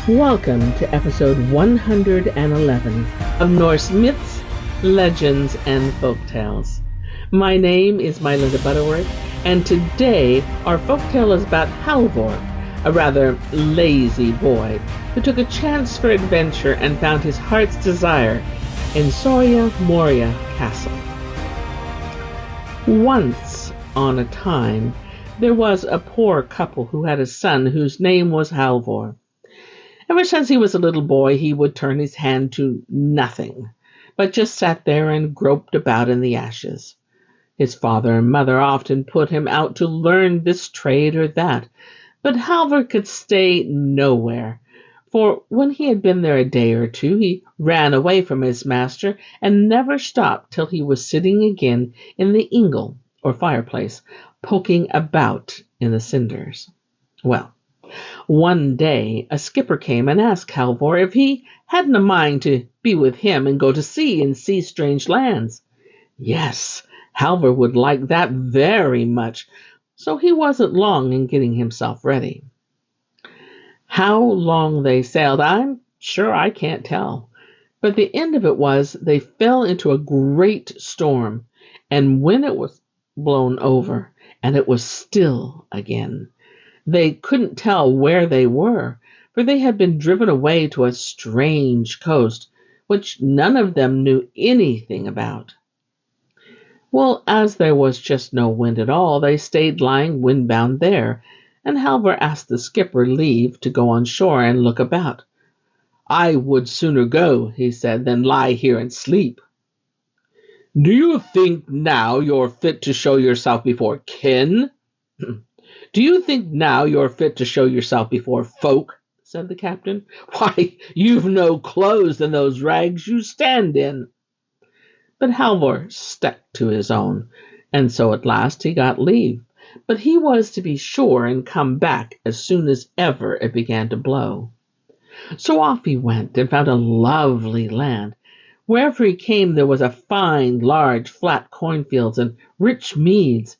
Welcome to episode 111 of Norse Myths, Legends, and Folktales. My name is MyLinda Butterworth, and today our folktale is about Halvor, a rather lazy boy who took a chance for adventure and found his heart's desire in Soria Moria Castle. Once on a time, there was a poor couple who had a son whose name was Halvor. Ever since he was a little boy, he would turn his hand to nothing, but just sat there and groped about in the ashes. His father and mother often put him out to learn this trade or that, but Halvor could stay nowhere, for when he had been there a day or two, he ran away from his master and never stopped till he was sitting again in the ingle, or fireplace, poking about in the cinders. Well, one day a skipper came and asked Halvor if he hadn't a mind to be with him and go to sea and see strange lands. Yes, Halvor would like that very much, so he wasn't long in getting himself ready. How long they sailed, I'm sure I can't tell, but the end of it was they fell into a great storm, and when it was blown over, and it was still again, they couldn't tell where they were, for they had been driven away to a strange coast, which none of them knew anything about. Well, as there was just no wind at all, they stayed lying windbound there, and Halvor asked the skipper leave to go on shore and look about. "I would sooner go," he said, "than lie here and sleep." "Do you think now you're fit to show yourself before kin?" "Do you think now you're fit to show yourself before folk?" said the captain. "Why, you've no clothes than those rags you stand in." But Halvor stuck to his own, and so at last he got leave. But he was to be sure and come back as soon as ever it began to blow. So off he went and found a lovely land. Wherever he came there was a fine, large, flat cornfields and rich meads,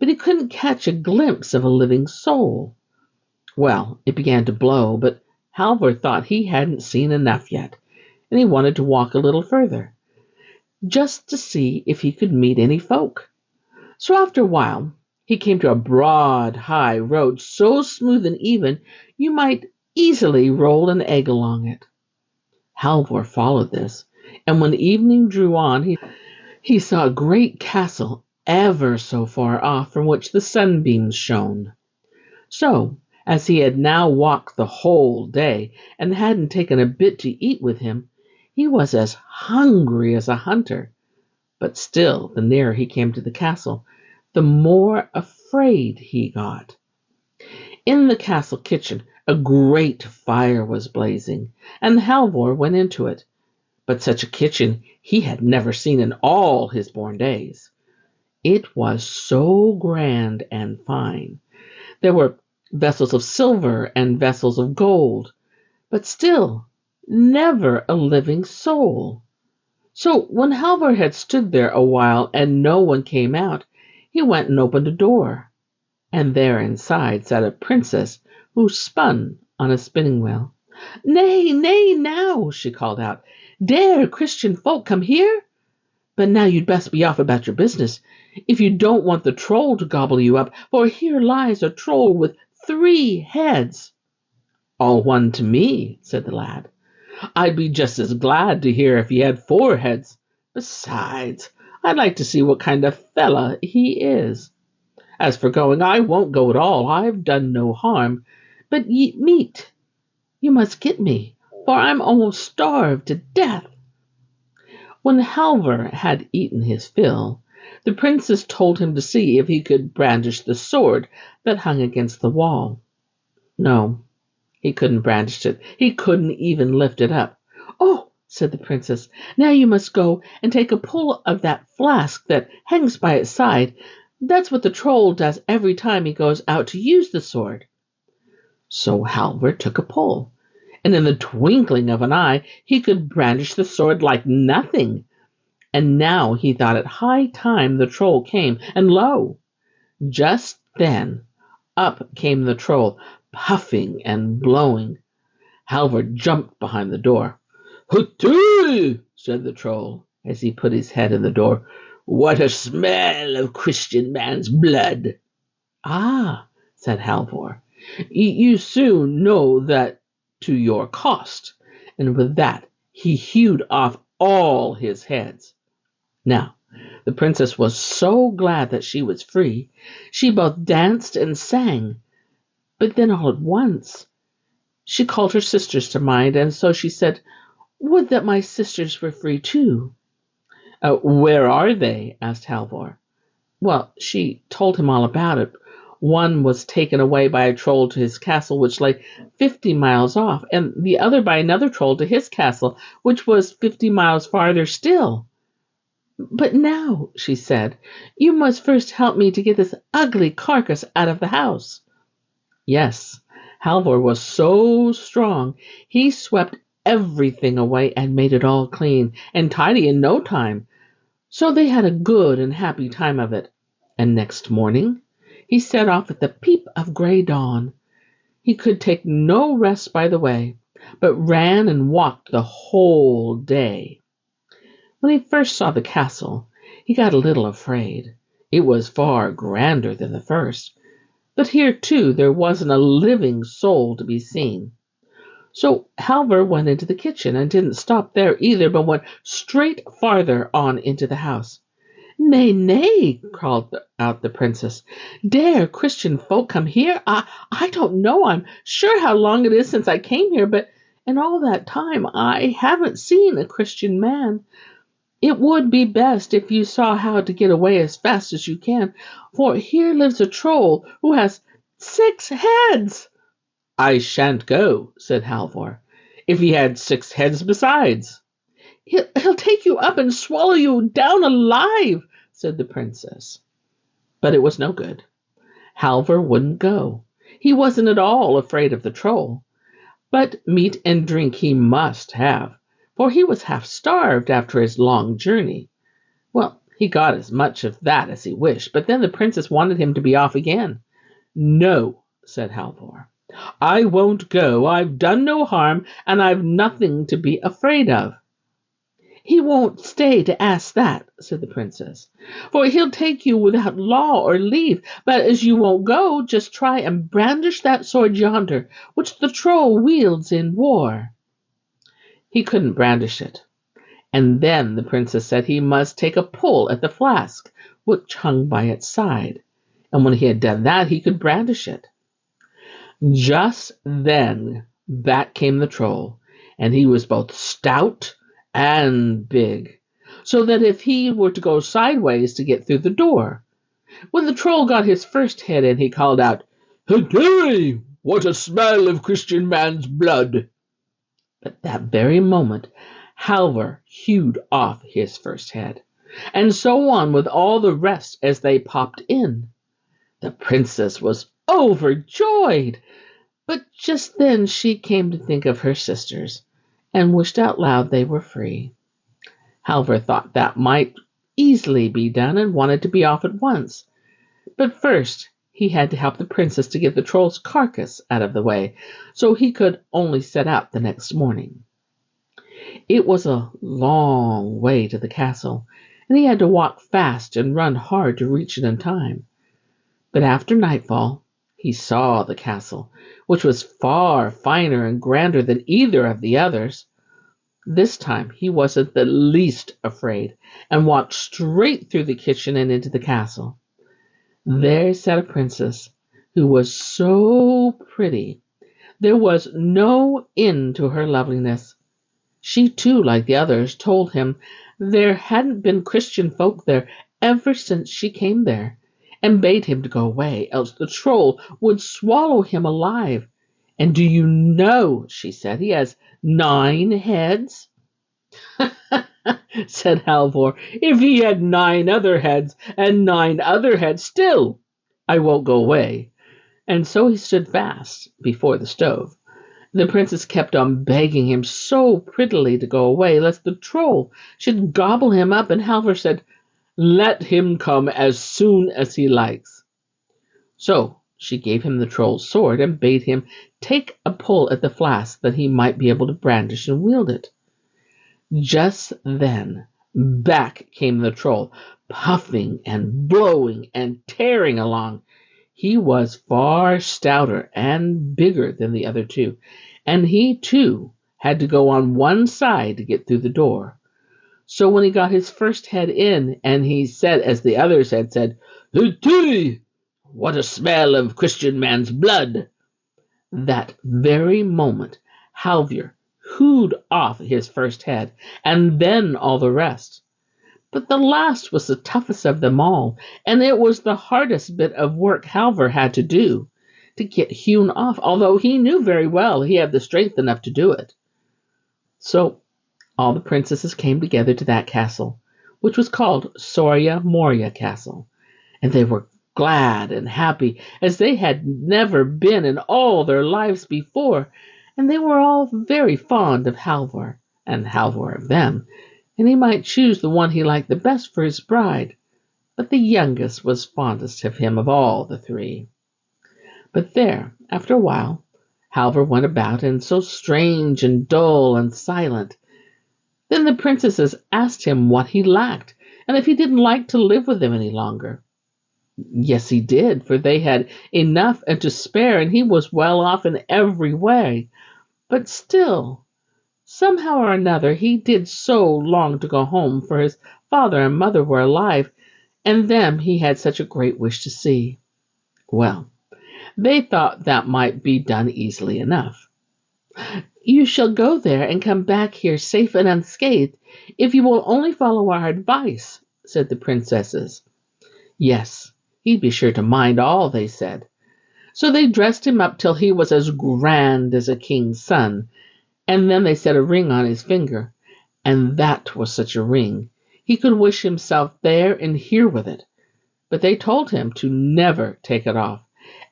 but he couldn't catch a glimpse of a living soul. Well, it began to blow, but Halvor thought he hadn't seen enough yet, and he wanted to walk a little further, just to see if he could meet any folk. So after a while, he came to a broad, high road, so smooth and even you might easily roll an egg along it. Halvor followed this, and when evening drew on, he saw a great castle ever so far off from which the sunbeams shone. So, as he had now walked the whole day and hadn't taken a bit to eat with him, he was as hungry as a hunter. But still, the nearer he came to the castle, the more afraid he got. In the castle kitchen, a great fire was blazing, and Halvor went into it. But such a kitchen he had never seen in all his born days. It was so grand and fine. There were vessels of silver and vessels of gold, but still never a living soul. So when Halvor had stood there a while and no one came out, he went and opened a door, and there inside sat a princess who spun on a spinning wheel. "Nay, nay, now," she called out. "Dare Christian folk come here? But now you'd best be off about your business, if you don't want the troll to gobble you up, for here lies a troll with 3 heads." "All one to me," said the lad. "I'd be just as glad to hear if he had 4 heads. Besides, I'd like to see what kind of fella he is. As for going, I won't go at all. I've done no harm. But meat, you must get me, for I'm almost starved to death." When Halvor had eaten his fill, the princess told him to see if he could brandish the sword that hung against the wall. No, he couldn't brandish it. He couldn't even lift it up. "Oh," said the princess, "now you must go and take a pull of that flask that hangs by its side. That's what the troll does every time he goes out to use the sword." So Halvor took a pull, and in the twinkling of an eye he could brandish the sword like nothing. And now he thought it high time the troll came, and lo, just then up came the troll, puffing and blowing. Halvor jumped behind the door. "Huttu!" said the troll, as he put his head in the door. "What a smell of Christian man's blood!" "Ah," said Halvor, "you soon know that to your cost." And with that he hewed off all his heads. Now, the princess was so glad that she was free. She both danced and sang. But then all at once she called her sisters to mind, and so she said, "Would that my sisters were free too." "Where are they?" asked Halvor. Well, she told him all about it. One was taken away by a troll to his castle, which lay 50 miles off, and the other by another troll to his castle, which was 50 miles farther still. "But now," she said, "you must first help me to get this ugly carcass out of the house." Yes, Halvor was so strong, he swept everything away and made it all clean and tidy in no time. So they had a good and happy time of it. And next morning he set off at the peep of grey dawn. He could take no rest by the way, but ran and walked the whole day. When he first saw the castle, he got a little afraid. It was far grander than the first, but here too there wasn't a living soul to be seen. So Halvor went into the kitchen and didn't stop there either, but went straight farther on into the house. "Nay, nay," called out the princess. "Dare Christian folk come here? I don't know. I'm sure how long it is since I came here, but in all that time I haven't seen a Christian man. It would be best if you saw how to get away as fast as you can, for here lives a troll who has 6 heads." "I shan't go," said Halvor, "if he had 6 heads besides." He'll take you up and swallow you down alive," said the princess. But it was no good. Halvor wouldn't go. He wasn't at all afraid of the troll. But meat and drink he must have, for he was half starved after his long journey. Well, he got as much of that as he wished, but then the princess wanted him to be off again. "No," said Halvor, "I won't go. I've done no harm, and I've nothing to be afraid of." "He won't stay to ask that," said the princess, "for he'll take you without law or leave. But as you won't go, just try and brandish that sword yonder, which the troll wields in war." He couldn't brandish it. And then the princess said he must take a pull at the flask, which hung by its side. And when he had done that, he could brandish it. Just then back came the troll, and he was both stout and big, so that if he were to go sideways to get through the door. When the troll got his first head in, he called out, "Hooray! What a smell of Christian man's blood!" But that very moment Halvor hewed off his first head, and so on with all the rest as they popped in. The princess was overjoyed, but just then she came to think of her sisters, and wished out loud they were free. Halvor thought that might easily be done and wanted to be off at once. But first he had to help the princess to get the troll's carcass out of the way, so he could only set out the next morning. It was a long way to the castle, and he had to walk fast and run hard to reach it in time. But after nightfall he saw the castle, which was far finer and grander than either of the others. This time he wasn't the least afraid, and walked straight through the kitchen and into the castle. There sat a princess who was so pretty. There was no end to her loveliness. She too, like the others, told him there hadn't been Christian folk there ever since she came there, and bade him to go away, else the troll would swallow him alive. "And do you know," she said, "he has 9 heads?" said Halvor, "if he had 9 other heads and 9 other heads, still I won't go away." And so he stood fast before the stove. The princess kept on begging him so prettily to go away, lest the troll should gobble him up, and Halvor said, "Let him come as soon as he likes." So She gave him the troll's sword and bade him take a pull at the flask that he might be able to brandish and wield it. Just then, back came the troll, puffing and blowing and tearing along. He was far stouter and bigger than the other two, and he too had to go on one side to get through the door. So when he got his first head in, and he said, as the others had said, "Hooty! What a smell of Christian man's blood!" That very moment, Halvor hewed off his first head, and then all the rest. But the last was the toughest of them all, and it was the hardest bit of work Halvor had to do, to get hewn off, although he knew very well he had the strength enough to do it. So all the princesses came together to that castle, which was called Soria Moria Castle, and they were glad and happy as they had never been in all their lives before, and they were all very fond of Halvor, and Halvor of them, and he might choose the one he liked the best for his bride, but the youngest was fondest of him of all the three. But there, after a while, Halvor went about, and so strange and dull and silent. Then the princesses asked him what he lacked, and if he didn't like to live with them any longer. Yes, he did, for they had enough and to spare, and he was well off in every way. But still, somehow or another, he did so long to go home, for his father and mother were alive, and them he had such a great wish to see. Well, they thought that might be done easily enough. "You shall go there and come back here safe and unscathed, if you will only follow our advice," said the princesses. Yes, he'd be sure to mind all they said. So they dressed him up till he was as grand as a king's son, and then they set a ring on his finger, and that was such a ring, he could wish himself there and here with it. But they told him to never take it off,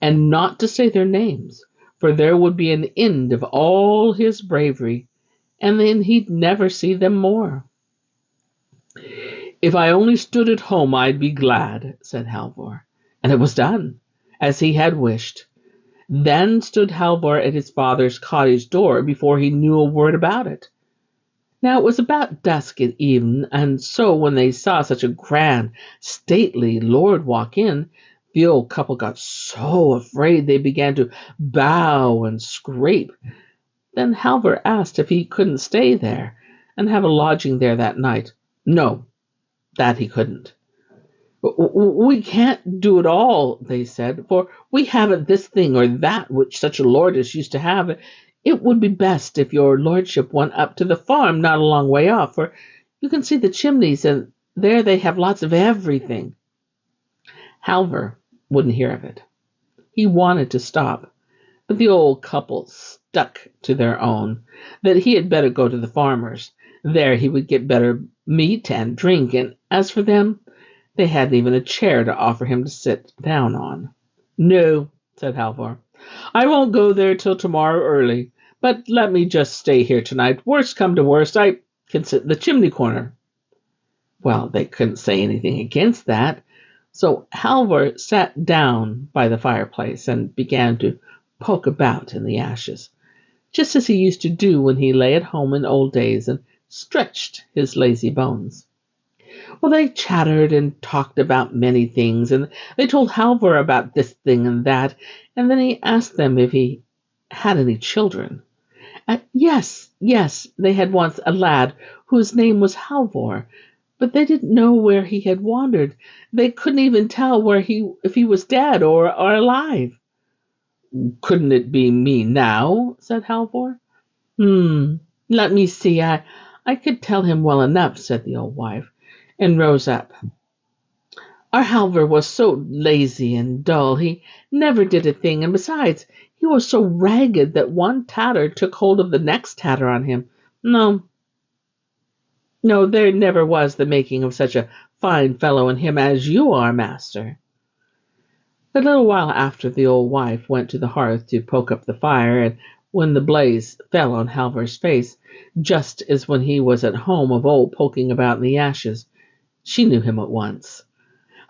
and not to say their names, for there would be an end of all his bravery, and then he'd never see them more. "If I only stood at home, I'd be glad," said Halvor. And it was done, as he had wished. Then stood Halvor at his father's cottage door before he knew a word about it. Now it was about dusk at even, and so when they saw such a grand, stately lord walk in, the old couple got so afraid they began to bow and scrape. Then Halvor asked if he couldn't stay there and have a lodging there that night. No, that he couldn't. "We can't do it all," they said, "for we haven't this thing or that which such a lord as used to have. It would be best if your lordship went up to the farm not a long way off, for you can see the chimneys, and there they have lots of everything." Halvor wouldn't hear of it. He wanted to stop, but the old couple stuck to their own, that he had better go to the farmer's. There he would get better meat and drink, and as for them, they hadn't even a chair to offer him to sit down on. "No," said Halvor, "I won't go there till tomorrow early, but let me just stay here tonight. Worst come to worst, I can sit in the chimney corner." Well, they couldn't say anything against that, so Halvor sat down by the fireplace and began to poke about in the ashes, just as he used to do when he lay at home in old days and stretched his lazy bones. Well, they chattered and talked about many things, and they told Halvor about this thing and that, and then he asked them if he had any children. Yes, they had once a lad whose name was Halvor, but they didn't know where he had wandered. They couldn't even tell if he was dead or alive. "Couldn't it be me now?" said Halvor. Let me see. I could tell him well enough," said the old wife, and rose up. "Our Halvor was so lazy and dull, he never did a thing, and besides, he was so ragged that one tatter took hold of the next tatter on him. No, there never was the making of such a fine fellow in him as you are, master." A little while after, the old wife went to the hearth to poke up the fire, and when the blaze fell on Halvor's face, just as when he was at home of old poking about in the ashes, she knew him at once.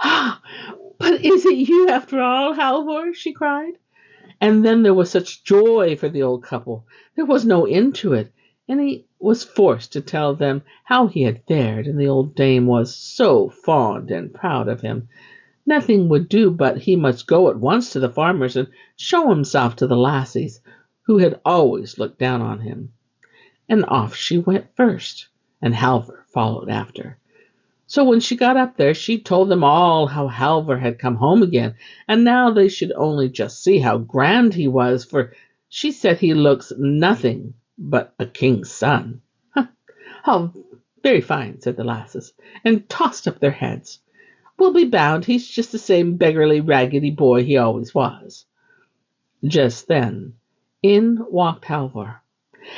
"Ah, But is it you after all, Halvor? She cried. And then there was such joy for the old couple. There was no end to it, and he was forced to tell them how he had fared, and the old dame was so fond and proud of him. Nothing would do but he must go at once to the farmers and show himself to the lassies, who had always looked down on him. And off she went first, and Halvor followed after. So when she got up there, she told them all how Halvor had come home again, and now they should only just see how grand he was, for she said he looks nothing but a king's son. "Oh, very fine," said the lasses, and tossed up their heads. "We'll be bound he's just the same beggarly, raggedy boy he always was." Just then, in walked Halvor.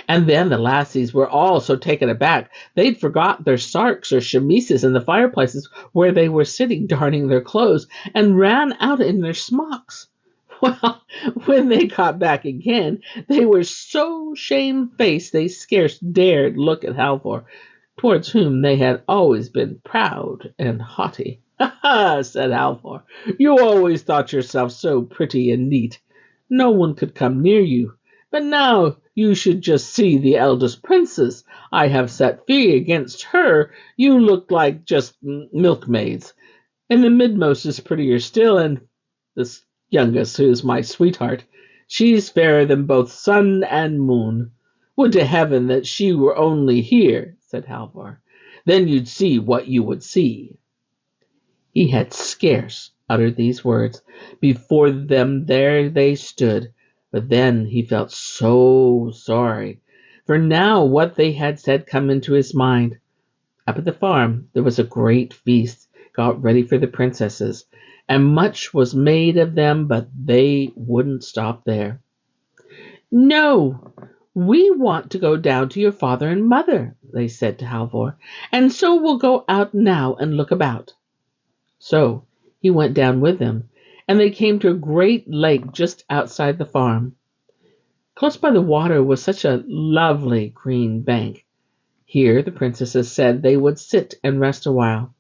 And then the lassies were all so taken aback they'd forgot their sarks or chemises in the fireplaces where they were sitting darning their clothes, and ran out in their smocks. Well, when they got back again, they were so shamefaced they scarce dared look at Halvor, towards whom they had always been proud and haughty. "Ha ha!" said Halvor. "You always thought yourself so pretty and neat. No one could come near you. But now you should just see the eldest princess I have set free. Against her you look like just milkmaids. And the midmost is prettier still, and this youngest, who is my sweetheart, she's fairer than both sun and moon. Would to heaven that she were only here," said Halvor. "Then you'd see what you would see." He had scarce uttered these words. Before them there they stood. But then he felt so sorry, for now what they had said come into his mind. Up at the farm there was a great feast got ready for the princesses, and much was made of them, but they wouldn't stop there. "No, we want to go down to your father and mother," they said to Halvor, "and so we'll go out now and look about." So he went down with them, and they came to a great lake just outside the farm. Close by the water was such a lovely green bank. Here the princesses said they would sit and rest a while.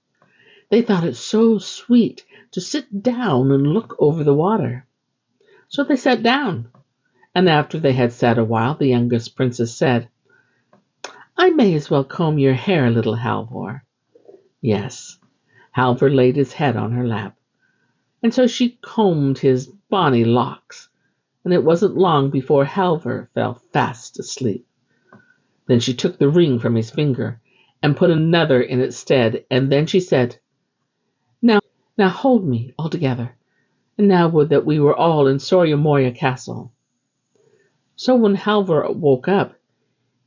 They thought it so sweet to sit down and look over the water. So they sat down, and after they had sat a while, the youngest princess said, "I may as well comb your hair, little Halvor." Yes, Halvor laid his head on her lap, and so she combed his bonny locks, and it wasn't long before Halvor fell fast asleep. Then she took the ring from his finger and put another in its stead, and then she said, "Now hold me all together, and now would that we were all in Soria Moria Castle." So when Halvor woke up,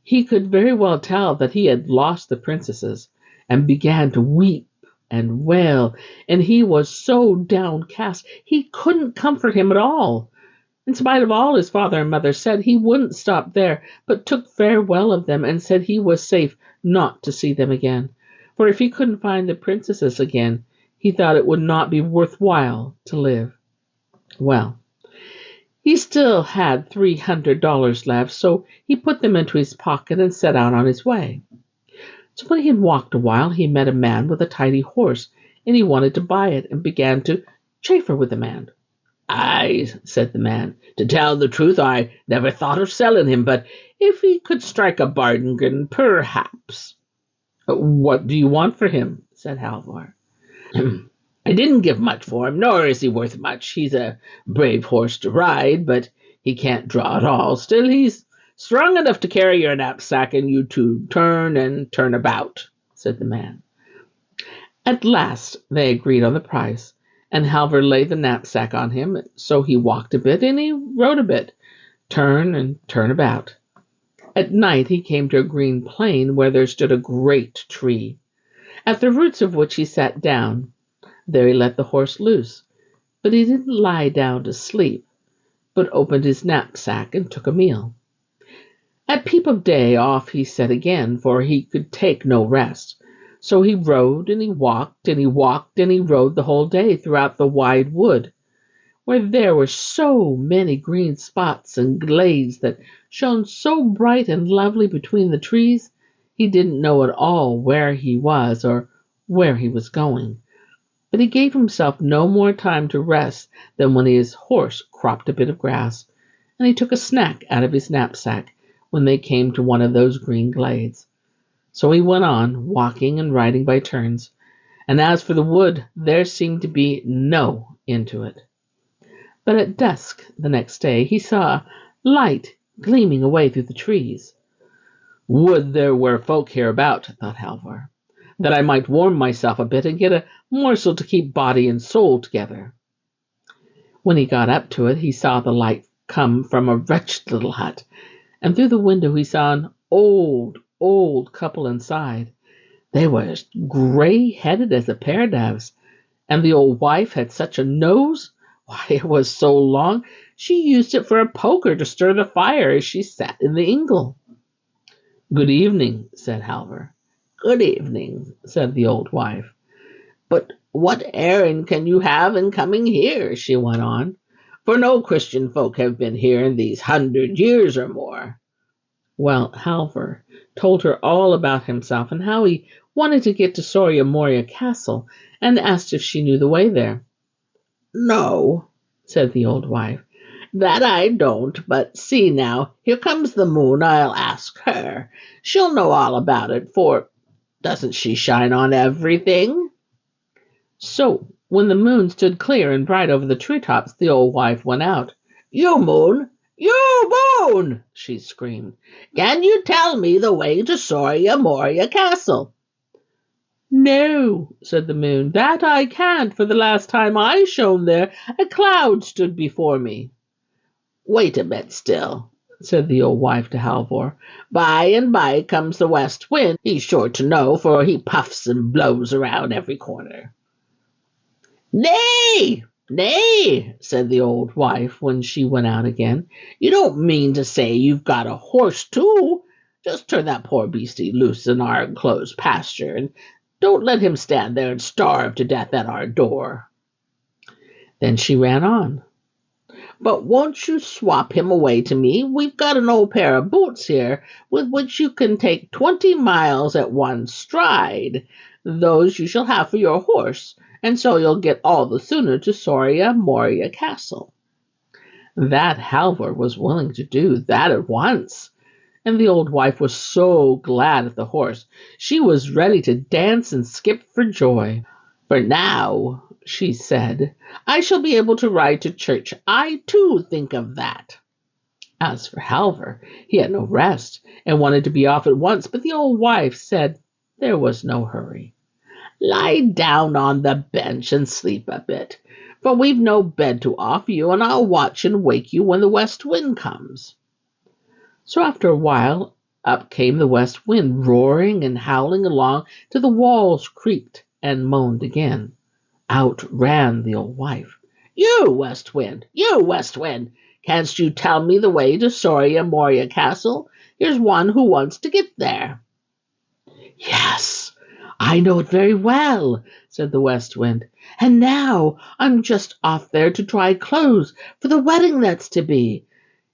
he could very well tell that he had lost the princesses, and began to weep and wail, and he was so downcast he couldn't comfort him at all. In spite of all his father and mother said, he wouldn't stop there, but took farewell of them and said he was safe not to see them again, for if he couldn't find the princesses again, he thought it would not be worthwhile to live. Well, he still had $300 left, so he put them into his pocket and set out on his way. So when he had walked a while, he met a man with a tidy horse, and he wanted to buy it, and began to chaffer with the man. "Aye," said the man, "to tell the truth, I never thought of selling him, but if he could strike a bargain, perhaps." "What do you want for him?" said Halvor. "I didn't give much for him, nor is he worth much. He's a brave horse to ride, but he can't draw at all. Still, he's strong enough to carry your knapsack and you to turn and turn about," said the man. At last they agreed on the price, and Halvor laid the knapsack on him, so he walked a bit and he rode a bit, turn and turn about. At night he came to a green plain where there stood a great tree, at the roots of which he sat down. There he let the horse loose, but he didn't lie down to sleep, but opened his knapsack and took a meal. At peep of day off he set again, for he could take no rest. So he rode and he walked and he walked and he rode the whole day throughout the wide wood, where there were so many green spots and glades that shone so bright and lovely between the trees, he didn't know at all where he was or where he was going. But he gave himself no more time to rest than when his horse cropped a bit of grass, and he took a snack out of his knapsack when they came to one of those green glades. So he went on, walking and riding by turns, and as for the wood, there seemed to be no end to it. But at dusk the next day he saw a light gleaming away through the trees. Would there were folk hereabout, thought Halvor, that I might warm myself a bit and get a morsel to keep body and soul together. When he got up to it, he saw the light come from a wretched little hut, and through the window he saw an old couple inside. They were as gray-headed as a pair of doves, and the old wife had such a nose. Why, it was so long she used it for a poker to stir the fire as she sat in the ingle. "Good evening," said Halvor. "Good evening," said the old wife. "But what errand can you have in coming here?" she went on, "for no Christian folk have been here in these 100 years or more." Well, Halvor told her all about himself and how he wanted to get to Soria Moria Castle, and asked if she knew the way there. "No," said the old wife, "that I don't, but see now, here comes the moon. I'll ask her. She'll know all about it, for doesn't she shine on everything?" So when the moon stood clear and bright over the treetops, the old wife went out. "You moon! You moon!" she screamed. "Can you tell me the way to Soria Moria Castle?" "No," said the moon, "that I can't, for the last time I shone there, a cloud stood before me." "Wait a bit still," said the old wife to Halvor. "By and by comes the west wind. He's sure to know, for he puffs and blows around every corner." "Nay, nay," said the old wife when she went out again. "You don't mean to say you've got a horse too? Just turn that poor beastie loose in our enclosed pasture, and don't let him stand there and starve to death at our door." Then she ran on. "But won't you swap him away to me? We've got an old pair of boots here with which you can take 20 miles at one stride. Those you shall have for your horse, and so you'll get all the sooner to Soria Moria Castle." That Halvor was willing to do that at once, and the old wife was so glad at the horse. She was ready to dance and skip for joy. "For now," she said, "I shall be able to ride to church. I too think of that." As for Halvor, he had no rest and wanted to be off at once, but the old wife said there was no hurry. "Lie down on the bench and sleep a bit, for we've no bed to offer you, and I'll watch and wake you when the west wind comes." So after a while, up came the west wind, roaring and howling along till the walls creaked and moaned again. Out ran the old wife. You west wind, canst you tell me the way to Soria Moria Castle? Here's one who wants to get there." "Yes, I know it very well," said the west wind, "and now I'm just off there to dry clothes for the wedding that's to be.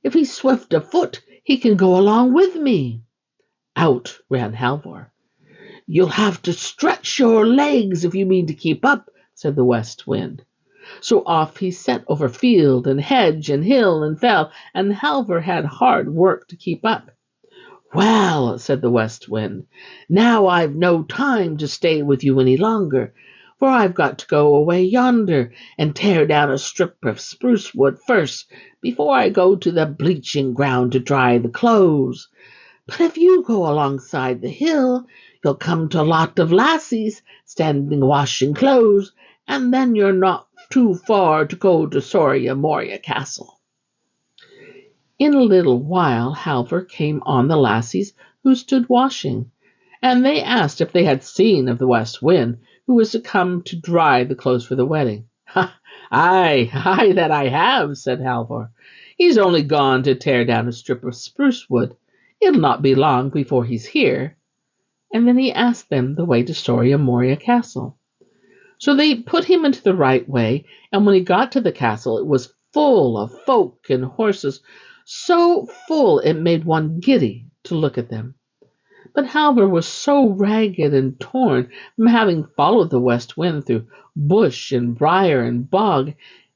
If he's swift of foot, he can go along with me." Out ran Halvor. "You'll have to stretch your legs if you mean to keep up," said the west wind. So off he set over field and hedge and hill and fell, and Halvor had hard work to keep up. "Well," said the west wind, "now I've no time to stay with you any longer, for I've got to go away yonder and tear down a strip of spruce wood first, before I go to the bleaching ground to dry the clothes. But if you go alongside the hill, you'll come to a lot of lassies standing washing clothes, and then you're not too far to go to Soria Moria Castle." In a little while Halvor came on the lassies who stood washing, and they asked if they had seen of the west wind, who was to come to dry the clothes for the wedding. Aye, that I have," said Halvor. "He's only gone to tear down a strip of spruce wood. It'll not be long before he's here." And then he asked them the way to Soria Moria Castle. So they put him into the right way, and when he got to the castle, it was full of folk and horses, so full it made one giddy to look at them. But Halvor was so ragged and torn from having followed the west wind through bush and briar and bog,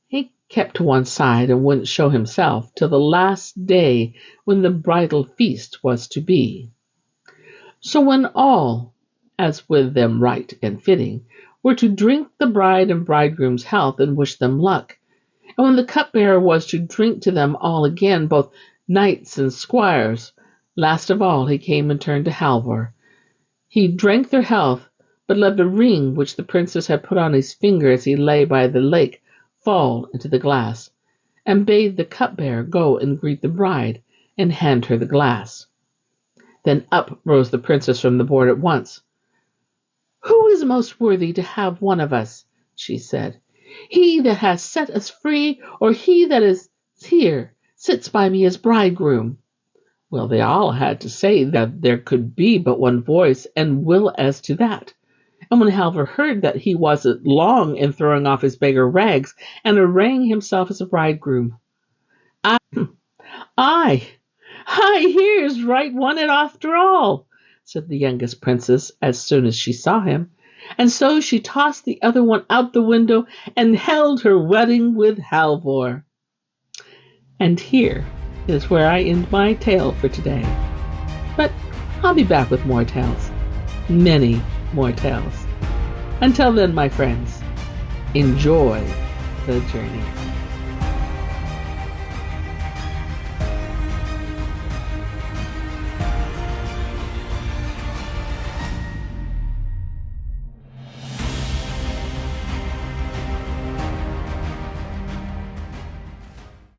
he kept to one side and wouldn't show himself till the last day when the bridal feast was to be. So when all, as with them right and fitting, were to drink the bride and bridegroom's health and wish them luck, and when the cupbearer was to drink to them all again, both knights and squires, last of all he came and turned to Halvor. He drank their health, but let the ring which the princess had put on his finger as he lay by the lake fall into the glass, and bade the cupbearer go and greet the bride and hand her the glass. Then up rose the princess from the board at once. "Who is most worthy to have one of us?" she said. "He that has set us free, or he that is here, sits by me as bridegroom?" Well, they all had to say that there could be but one voice and will as to that. And when Halvor heard that, he wasn't long in throwing off his beggar rags and arraying himself as a bridegroom. "Aye, here's right one it after all," said the youngest princess as soon as she saw him. And so she tossed the other one out the window and held her wedding with Halvor. And here is where I end my tale for today. But I'll be back with more tales, many more tales. Until then, my friends, enjoy the journey.